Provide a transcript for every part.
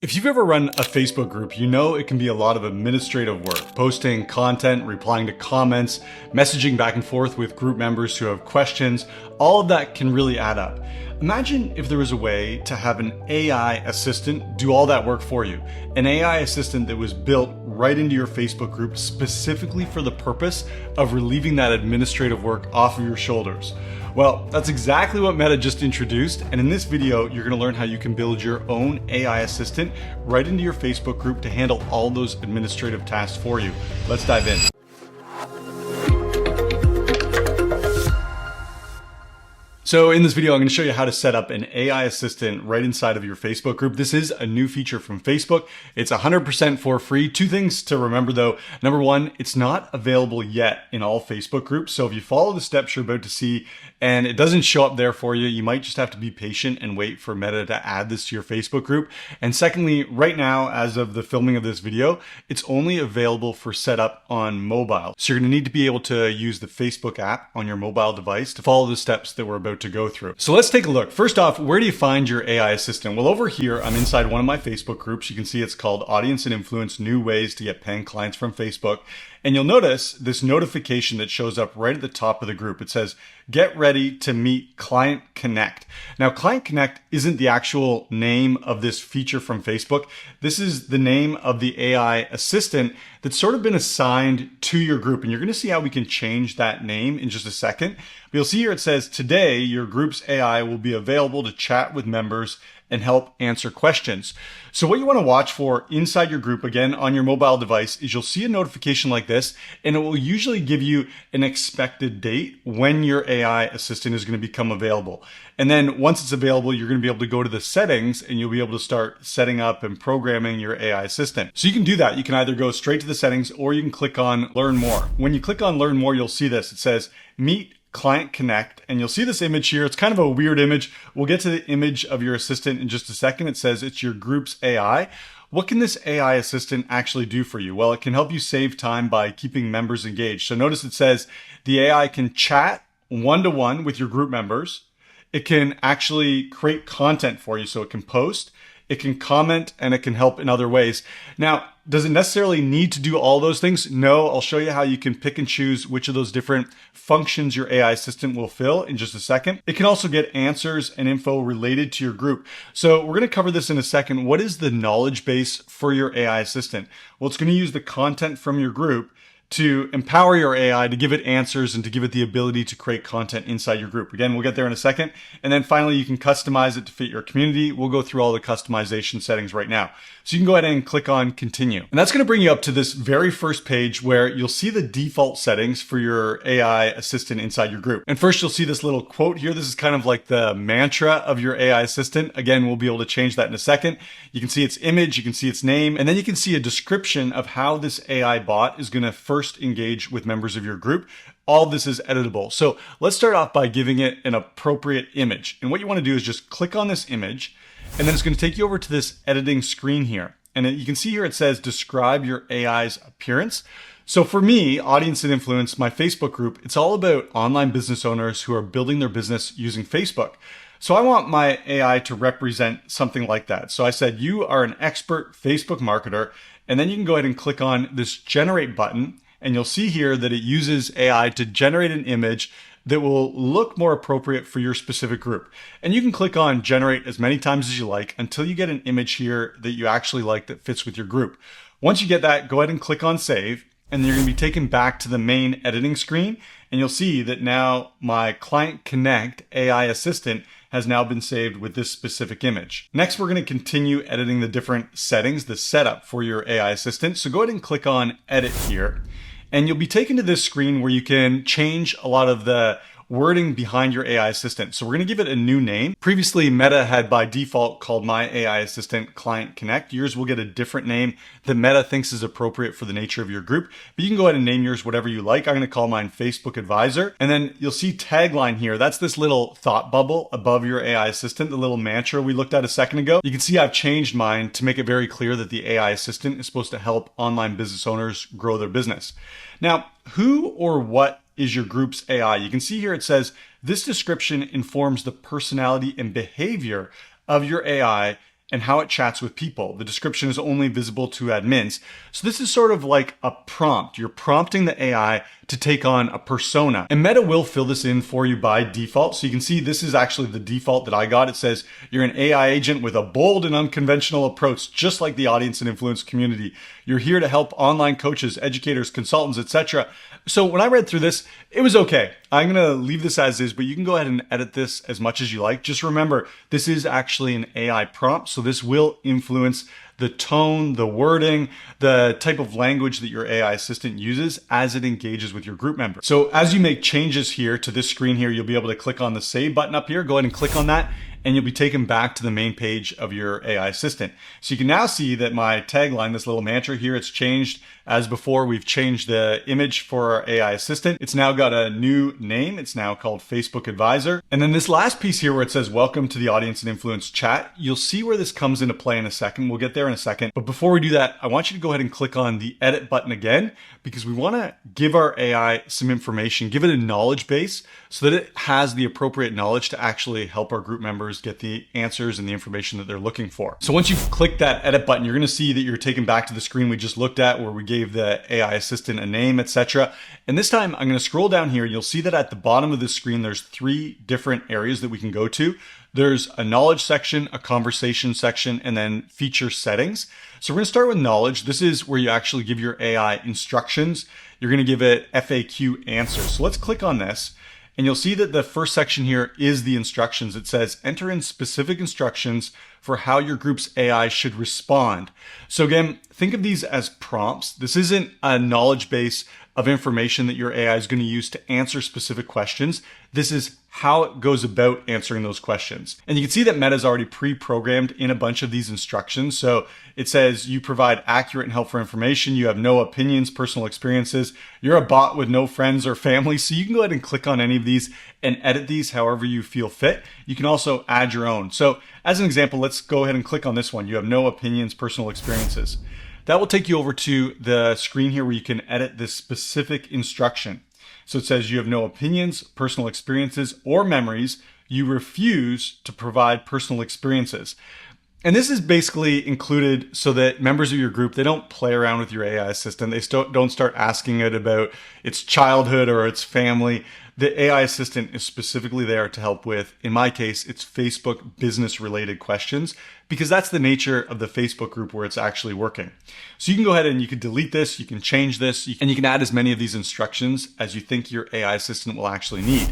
If you've ever run a Facebook group, you know it can be a lot of administrative work, posting content, replying to comments, messaging back and forth with group members who have questions. All of that can really add up. Imagine if there was a way to have an AI assistant do all that work for you. An AI assistant that was built right into your Facebook group specifically for the purpose of relieving that administrative work off of your shoulders. Well, that's exactly what Meta just introduced, and in this video, you're gonna learn how you can build your own AI assistant right into your Facebook group to handle all those administrative tasks for you. Let's dive in. So in this video, I'm going to show you how to set up an AI assistant right inside of your Facebook group. This is a new feature from Facebook. It's 100% for free. Two things to remember though. Number one, it's not available yet in all Facebook groups. So if you follow the steps you're about to see and it doesn't show up there for you, you might just have to be patient and wait for Meta to add this to your Facebook group. And secondly, right now, as of the filming of this video, it's only available for setup on mobile. So you're going to need to be able to use the Facebook app on your mobile device to follow the steps that we're about to go through. So let's take a look. First off, where do you find your AI assistant? Well, over here, I'm inside one of my Facebook groups. You can see it's called Audience and Influence, New Ways to Get Paying Clients from Facebook. And you'll notice this notification that shows up right at the top of the group. It says, get ready to meet Client Connect. Now, Client Connect isn't the actual name of this feature from Facebook. This is the name of the AI assistant that's sort of been assigned to your group. And you're going to see how we can change that name in just a second. But you'll see here it says, today, your group's AI will be available to chat with members and help answer questions. So what you want to watch for inside your group, again, on your mobile device, is you'll see a notification like this, and it will usually give you an expected date when your AI assistant is going to become available. And then once it's available, you're going to be able to go to the settings and you'll be able to start setting up and programming your AI assistant. So you can do that. You can either go straight to the settings or you can click on Learn More. When you click on Learn More, you'll see this. It says, Meet Client Connect, and you'll see this image here. It's kind of a weird image. We'll get to the image of your assistant in just a second. It says it's your group's AI. What can this AI assistant actually do for you? Well, it can help you save time by keeping members engaged. So notice it says the AI can chat one-to-one with your group members. It can actually create content for you, so it can post, it can comment, and it can help in other ways. Now, does it necessarily need to do all those things? No, I'll show you how you can pick and choose which of those different functions your AI assistant will fill in just a second. It can also get answers and info related to your group. So we're going to cover this in a second. What is the knowledge base for your AI assistant? Well, it's going to use the content from your group to empower your AI to give it answers and to give it the ability to create content inside your group. Again, we'll get there in a second. And then finally, you can customize it to fit your community. We'll go through all the customization settings right now. So you can go ahead and click on Continue. And that's going to bring you up to this very first page where you'll see the default settings for your AI assistant inside your group. And first, you'll see this little quote here. This is kind of like the mantra of your AI assistant. Again, we'll be able to change that in a second. You can see its image, you can see its name, and then you can see a description of how this AI bot is going to first engage with members of your group. All this is editable. So let's start off by giving it an appropriate image. And what you want to do is just click on this image, and then it's going to take you over to this editing screen here. And you can see here it says, describe your AI's appearance. So for me, Audience and Influence, my Facebook group, it's all about online business owners who are building their business using Facebook. So I want my AI to represent something like that. So I said, you are an expert Facebook marketer, and then you can go ahead and click on this generate button. And you'll see here that it uses AI to generate an image that will look more appropriate for your specific group. And you can click on generate as many times as you like until you get an image here that you actually like that fits with your group. Once you get that, go ahead and click on save, and then you're going to be taken back to the main editing screen. And you'll see that now my Client Connect AI assistant has now been saved with this specific image. Next, we're going to continue editing the different settings, the setup for your AI assistant. So go ahead and click on edit here. And you'll be taken to this screen where you can change a lot of the wording behind your AI assistant. So we're going to give it a new name. Previously, Meta had by default called my AI assistant Client Connect. Yours will get a different name that Meta thinks is appropriate for the nature of your group. But you can go ahead and name yours whatever you like. I'm going to call mine Facebook Advisor. And then you'll see tagline here. That's this little thought bubble above your AI assistant, the little mantra we looked at a second ago. You can see I've changed mine to make it very clear that the AI assistant is supposed to help online business owners grow their business. Now, who or what is your group's AI? You can see here it says, this description informs the personality and behavior of your AI and how it chats with people. The description is only visible to admins. So this is sort of like a prompt. You're prompting the AI to take on a persona. And Meta will fill this in for you by default. So you can see this is actually the default that I got. It says you're an AI agent with a bold and unconventional approach, just like the audience and influence community. You're here to help online coaches, educators, consultants, etc. So when I read through this, it was okay. I'm going to leave this as is, but you can go ahead and edit this as much as you like. Just remember, this is actually an AI prompt. So this will influence the tone, the wording, the type of language that your AI assistant uses as it engages with your group members. So as you make changes here to this screen here, you'll be able to click on the save button up here. Go ahead and click on that, and you'll be taken back to the main page of your AI assistant. So you can now see that my tagline, this little mantra here, it's changed. As before, we've changed the image for our AI assistant. It's now got a new name. It's now called Facebook Advisor. And then this last piece here where it says, welcome to the audience and influence chat, you'll see where this comes into play in a second. We'll get there in a second. But before we do that, I want you to go ahead and click on the edit button again, because we want to give our AI some information, give it a knowledge base so that it has the appropriate knowledge to actually help our group members get the answers and the information that they're looking for. So once you've clicked that edit button, you're going to see that you're taken back to the screen we just looked at where we gave the AI assistant a name, etc. And this time I'm going to scroll down here. You'll see that at the bottom of the screen, there's 3 different areas that we can go to. There's a knowledge section, a conversation section, and then feature settings. So we're going to start with knowledge. This is where you actually give your AI instructions. You're going to give it FAQ answers. So let's click on this. And you'll see that the first section here is the instructions. It says, enter in specific instructions for how your group's AI should respond. So again, think of these as prompts. This isn't a knowledge base of information that your AI is going to use to answer specific questions. This is how it goes about answering those questions. And you can see that Meta's already pre-programmed in a bunch of these instructions. So it says you provide accurate and helpful information. You have no opinions, personal experiences. You're a bot with no friends or family. So you can go ahead and click on any of these and edit these however you feel fit. You can also add your own. So as an example, let's go ahead and click on this one. You have no opinions, personal experiences. That will take you over to the screen here where you can edit this specific instruction. So it says you have no opinions, personal experiences, or memories. You refuse to provide personal experiences. And this is basically included so that members of your group, they don't play around with your AI assistant. They don't start asking it about its childhood or its family. The AI assistant is specifically there to help with, in my case, it's Facebook business related questions, because that's the nature of the Facebook group where it's actually working. So you can go ahead and you can delete this, you can change this, and you can add as many of these instructions as you think your AI assistant will actually need.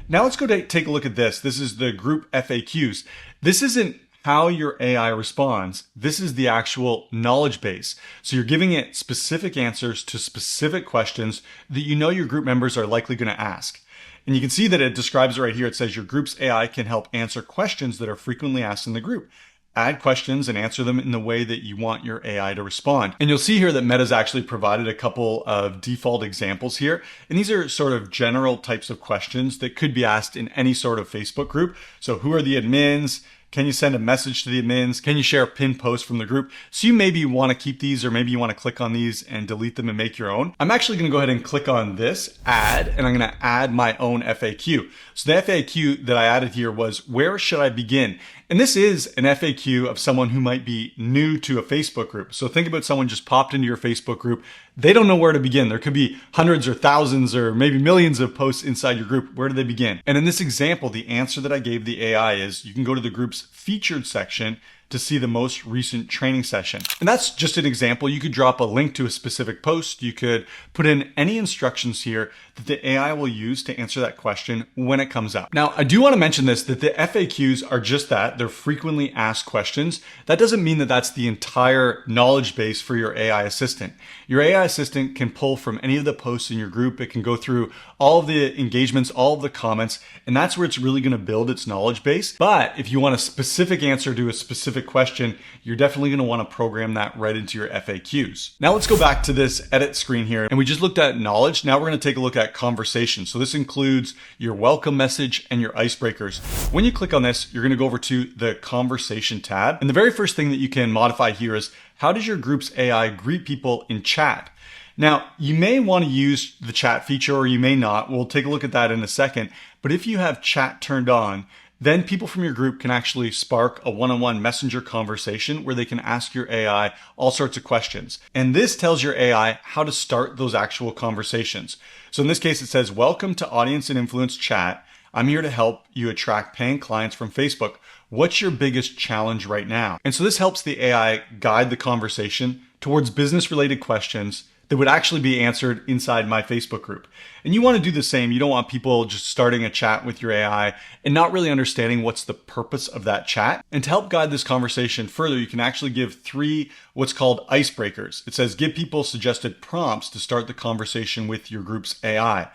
Now let's go take a look at this. This is the group FAQs. This isn't how your AI responds. This is the actual knowledge base. So you're giving it specific answers to specific questions that you know your group members are likely going to ask. And you can see that it describes it right here. It says your group's AI can help answer questions that are frequently asked in the group. Add questions and answer them in the way that you want your AI to respond. And you'll see here that Meta's actually provided a couple of default examples here. And these are sort of general types of questions that could be asked in any sort of Facebook group. So who are the admins? Can you send a message to the admins? Can you share a pinned post from the group? So you maybe want to keep these, or maybe you want to click on these and delete them and make your own. I'm actually going to go ahead and click on this, add, and I'm going to add my own FAQ. So the FAQ that I added here was, where should I begin? And this is an FAQ of someone who might be new to a Facebook group. So think about someone just popped into your Facebook group. They don't know where to begin. There could be hundreds or thousands or maybe millions of posts inside your group. Where do they begin? And in this example, the answer that I gave the AI is you can go to the group's featured section to see the most recent training session. And that's just an example. You could drop a link to a specific post. You could put in any instructions here that the AI will use to answer that question when it comes up. Now, I do want to mention this, that the FAQs are just that. They're frequently asked questions. That doesn't mean that that's the entire knowledge base for your AI assistant. Your AI assistant can pull from any of the posts in your group. It can go through all of the engagements, all of the comments, and that's where it's really going to build its knowledge base. But if you want a specific answer to a specific question, you're definitely going to want to program that right into your FAQs. Now let's go back to this edit screen here. And we just looked at knowledge. Now we're going to take a look at conversation. So this includes your welcome message and your icebreakers. When you click on this, you're going to go over to the conversation tab. And the very first thing that you can modify here is, how does your group's AI greet people in chat? Now, you may want to use the chat feature or you may not. We'll take a look at that in a second. But if you have chat turned on, then people from your group can actually spark a one-on-one messenger conversation where they can ask your AI all sorts of questions. And this tells your AI how to start those actual conversations. So in this case, it says, welcome to Audience and Influence Chat. I'm here to help you attract paying clients from Facebook. What's your biggest challenge right now? And so this helps the AI guide the conversation towards business-related questions that would actually be answered inside my Facebook group. And you want to do the same. You don't want people just starting a chat with your AI and not really understanding what's the purpose of that chat. And to help guide this conversation further, you can actually give 3 what's called icebreakers. It says, give people suggested prompts to start the conversation with your group's AI.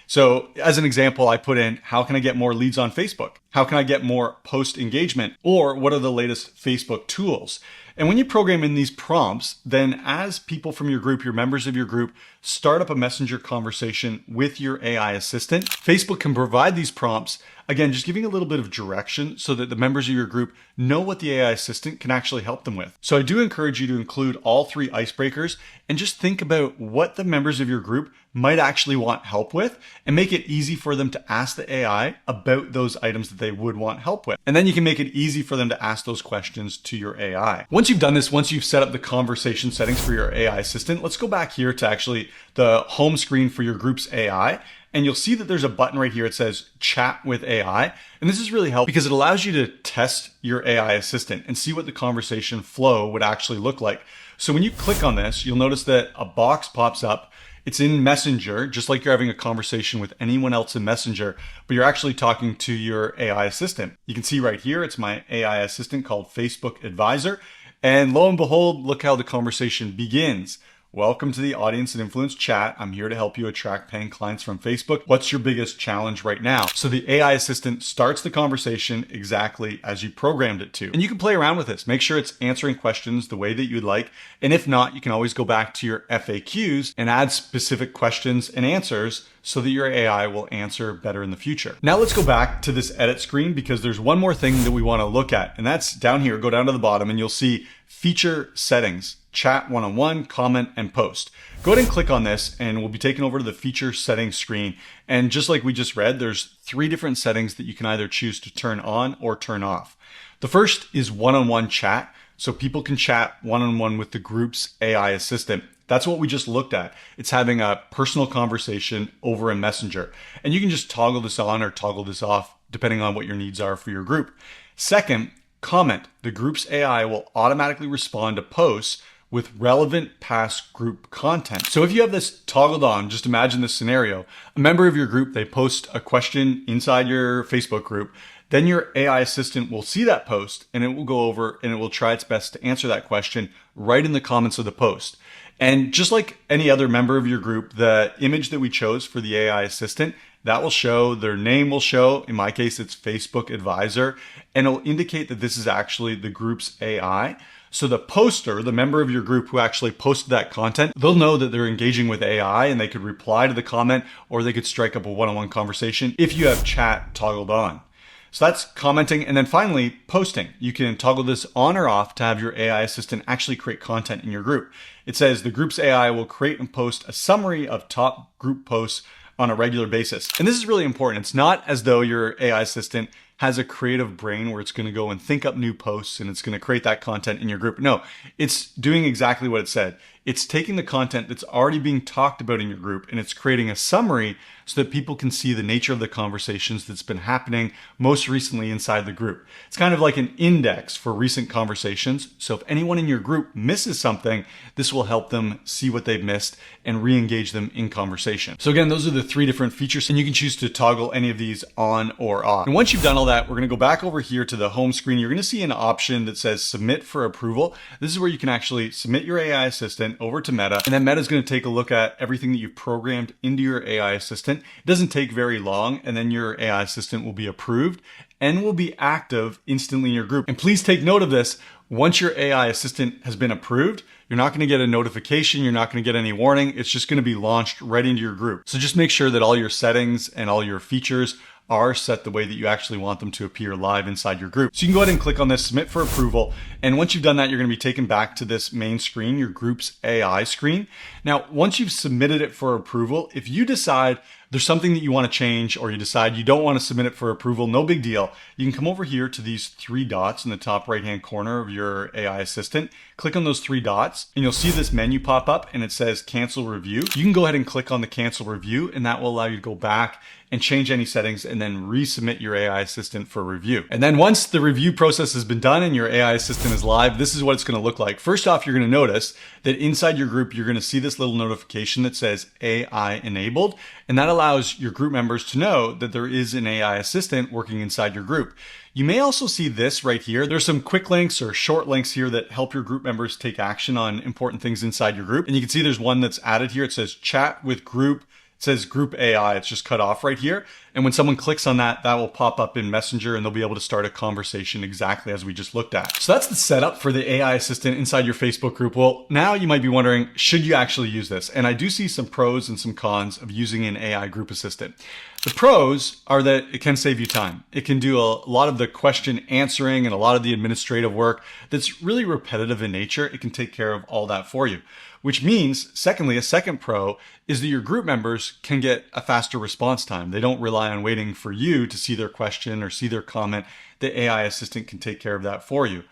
So as an example, I put in, how can I get more leads on Facebook? How can I get more post engagement? Or what are the latest Facebook tools? And when you program in these prompts, then as people from your group, your members of your group, start up a messenger conversation with your AI assistant, Facebook can provide these prompts, again, just giving a little bit of direction so that the members of your group know what the AI assistant can actually help them with. So I do encourage you to include all 3 icebreakers and just think about what the members of your group might actually want help with and make it easy for them to ask the AI about those items that they would want help with. And then you can make it easy for them to ask those questions to your AI. Once you've done this, once you've set up the conversation settings for your AI assistant, let's go back here to actually the home screen for your group's AI. And you'll see that there's a button right here. It says chat with AI. And this is really helpful because it allows you to test your AI assistant and see what the conversation flow would actually look like. So when you click on this, you'll notice that a box pops up. It's in Messenger, just like you're having a conversation with anyone else in Messenger, but you're actually talking to your AI assistant. You can see right here, it's my AI assistant called Facebook Advisor. And lo and behold, look how the conversation begins. Welcome to the Audience and Influence Chat. I'm here to help you attract paying clients from Facebook. What's your biggest challenge right now? So the AI assistant starts the conversation exactly as you programmed it to. And you can play around with this. Make sure it's answering questions the way that you'd like. And if not, you can always go back to your FAQs and add specific questions and answers so that your AI will answer better in the future. Now let's go back to this edit screen because there's one more thing that we want to look at. And that's down here. Go down to the bottom and you'll see feature settings. Chat one-on-one, comment, and post. Go ahead and click on this and we'll be taken over to the feature settings screen. And just like we just read, there's 3 different settings that you can either choose to turn on or turn off. The first is one-on-one chat. So people can chat one-on-one with the group's AI assistant. That's what we just looked at. It's having a personal conversation over in Messenger. And you can just toggle this on or toggle this off depending on what your needs are for your group. Second, comment. The group's AI will automatically respond to posts with relevant past group content. So if you have this toggled on, just imagine this scenario. A member of your group, they post a question inside your Facebook group. Then your AI assistant will see that post and it will go over and it will try its best to answer that question right in the comments of the post. And just like any other member of your group, the image that we chose for the AI assistant, that will show, their name will show. In my case, it's Facebook Advisor, and it'll indicate that this is actually the group's AI. So the poster, the member of your group who actually posted that content, they'll know that they're engaging with AI and they could reply to the comment or they could strike up a one-on-one conversation if you have chat toggled on. So that's commenting. And then finally, posting. You can toggle this on or off to have your AI assistant actually create content in your group. It says the group's AI will create and post a summary of top group posts on a regular basis. And this is really important. It's not as though your AI assistant has a creative brain where it's going to go and think up new posts and it's going to create that content in your group. No, it's doing exactly what it said. It's taking the content that's already being talked about in your group and it's creating a summary so that people can see the nature of the conversations that's been happening most recently inside the group. It's kind of like an index for recent conversations. So if anyone in your group misses something, this will help them see what they've missed and re-engage them in conversation. So again, those are the 3 different features and you can choose to toggle any of these on or off. And once you've done all that, we're going to go back over here to the home screen. You're going to see an option that says submit for approval. This is where you can actually submit your AI assistant over to Meta, and then Meta is going to take a look at everything that you've programmed into your AI assistant. It doesn't take very long, and then your AI assistant will be approved and will be active instantly in your group. And please take note of this. Once your AI assistant has been approved, you're not going to get a notification. You're not going to get any warning. It's just going to be launched right into your group. So just make sure that all your settings and all your features are set the way that you actually want them to appear live inside your group. So you can go ahead and click on this, submit for approval. And once you've done that, you're going to be taken back to this main screen, your group's AI screen. Now, once you've submitted it for approval, if you decide there's something that you want to change or you decide you don't want to submit it for approval, no big deal. You can come over here to these three dots in the top right-hand corner of your AI assistant. Click on those three dots and you'll see this menu pop up and it says cancel review. You can go ahead and click on the cancel review and that will allow you to go back and change any settings and then resubmit your AI assistant for review. And then once the review process has been done and your AI assistant is live, this is what it's going to look like. First off, you're going to notice that inside your group, you're going to see this little notification that says AI enabled. And that allows your group members to know that there is an AI assistant working inside your group. You may also see this right here. There's some quick links or short links here that help your group members take action on important things inside your group. And you can see there's one that's added here. It says chat with group. It says group AI. It's just cut off right here. And when someone clicks on that, that will pop up in Messenger and they'll be able to start a conversation exactly as we just looked at. So that's the setup for the AI assistant inside your Facebook group. Well, now you might be wondering, should you actually use this? And I do see some pros and some cons of using an AI group assistant. The pros are that it can save you time. It can do a lot of the question answering and a lot of the administrative work that's really repetitive in nature. It can take care of all that for you. Which means, secondly, a second pro is that your group members can get a faster response time. They don't rely on waiting for you to see their question or see their comment. The AI assistant can take care of that for you.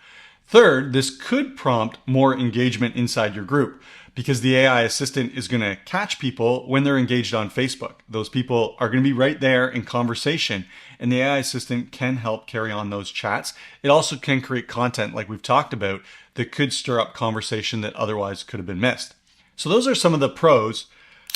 Third, this could prompt more engagement inside your group because the AI assistant is going to catch people when they're engaged on Facebook. Those people are going to be right there in conversation, and the AI assistant can help carry on those chats. It also can create content like we've talked about that could stir up conversation that otherwise could have been missed. So those are some of the pros.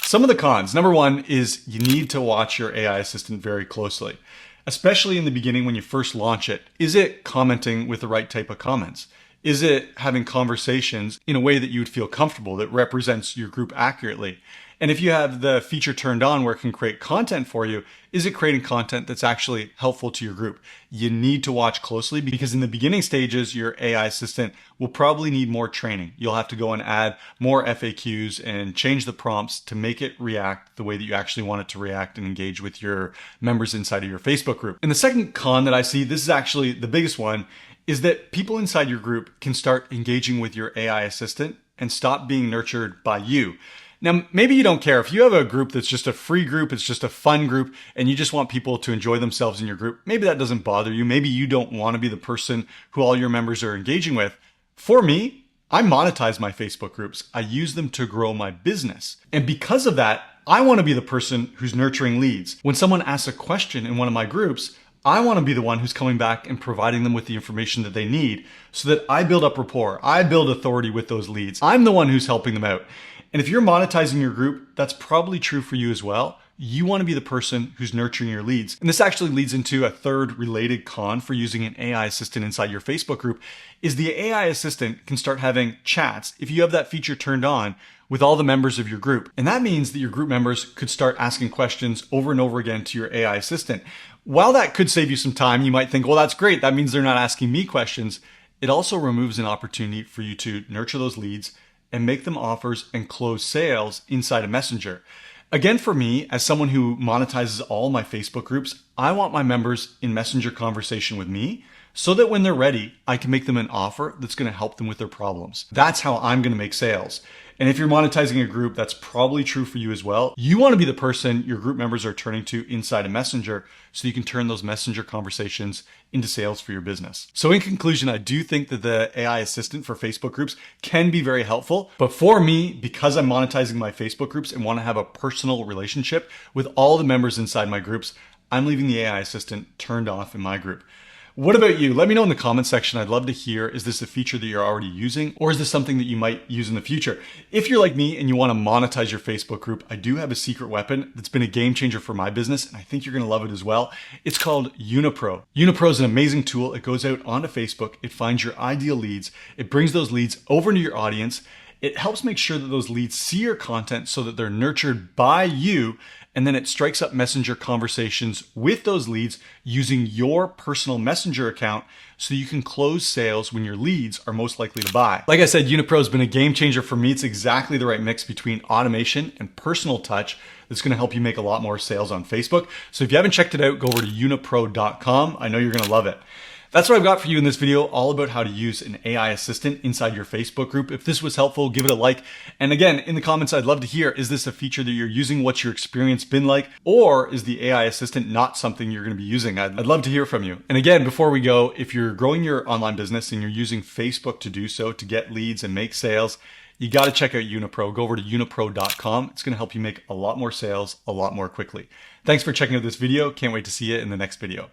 Some of the cons. Number one is you need to watch your AI assistant very closely, especially in the beginning when you first launch it. Is it commenting with the right type of comments? Is it having conversations in a way that you would feel comfortable, that represents your group accurately? And if you have the feature turned on where it can create content for you, is it creating content that's actually helpful to your group? You need to watch closely because in the beginning stages, your AI assistant will probably need more training. You'll have to go and add more FAQs and change the prompts to make it react the way that you actually want it to react and engage with your members inside of your Facebook group. And the second con that I see, this is actually the biggest one, is that people inside your group can start engaging with your AI assistant and stop being nurtured by you. Now, maybe you don't care. If you have a group that's just a free group, it's just a fun group, and you just want people to enjoy themselves in your group, maybe that doesn't bother you. Maybe you don't want to be the person who all your members are engaging with. For me, I monetize my Facebook groups. I use them to grow my business. And because of that, I want to be the person who's nurturing leads. When someone asks a question in one of my groups, I want to be the one who's coming back and providing them with the information that they need so that I build up rapport. I build authority with those leads. I'm the one who's helping them out. And if you're monetizing your group, that's probably true for you as well. You want to be the person who's nurturing your leads. And this actually leads into a third related con for using an AI assistant inside your Facebook group is the AI assistant can start having chats if you have that feature turned on with all the members of your group. And that means that your group members could start asking questions over and over again to your AI assistant. While that could save you some time, you might think, well, that's great. That means they're not asking me questions. It also removes an opportunity for you to nurture those leads and make them offers and close sales inside of Messenger. Again, for me, as someone who monetizes all my Facebook groups, I want my members in Messenger conversation with me so that when they're ready, I can make them an offer that's going to help them with their problems. That's how I'm going to make sales. And if you're monetizing a group, that's probably true for you as well. You want to be the person your group members are turning to inside of Messenger so you can turn those Messenger conversations into sales for your business. So in conclusion, I do think that the AI assistant for Facebook groups can be very helpful. But for me, because I'm monetizing my Facebook groups and want to have a personal relationship with all the members inside my groups, I'm leaving the AI assistant turned off in my group. What about you? Let me know in the comment section. I'd love to hear, is this a feature that you're already using or is this something that you might use in the future? If you're like me and you want to monetize your Facebook group, I do have a secret weapon that's been a game changer for my business and I think you're going to love it as well. It's called YunaPRO. YunaPRO is an amazing tool. It goes out onto Facebook. It finds your ideal leads. It brings those leads over to your audience. It helps make sure that those leads see your content so that they're nurtured by you. And then it strikes up Messenger conversations with those leads using your personal Messenger account so you can close sales when your leads are most likely to buy. Like I said, YunaPRO has been a game changer for me. It's exactly the right mix between automation and personal touch that's going to help you make a lot more sales on Facebook. So if you haven't checked it out, go over to YunaPRO.com. I know you're going to love it. That's what I've got for you in this video, all about how to use an AI assistant inside your Facebook group. If this was helpful, give it a like. And again, in the comments, I'd love to hear, is this a feature that you're using? What's your experience been like? Or is the AI assistant not something you're going to be using? I'd love to hear from you. And again, before we go, if you're growing your online business and you're using Facebook to do so, to get leads and make sales, you got to check out YunaPRO. Go over to YunaPRO.com. It's going to help you make a lot more sales a lot more quickly. Thanks for checking out this video. Can't wait to see you in the next video.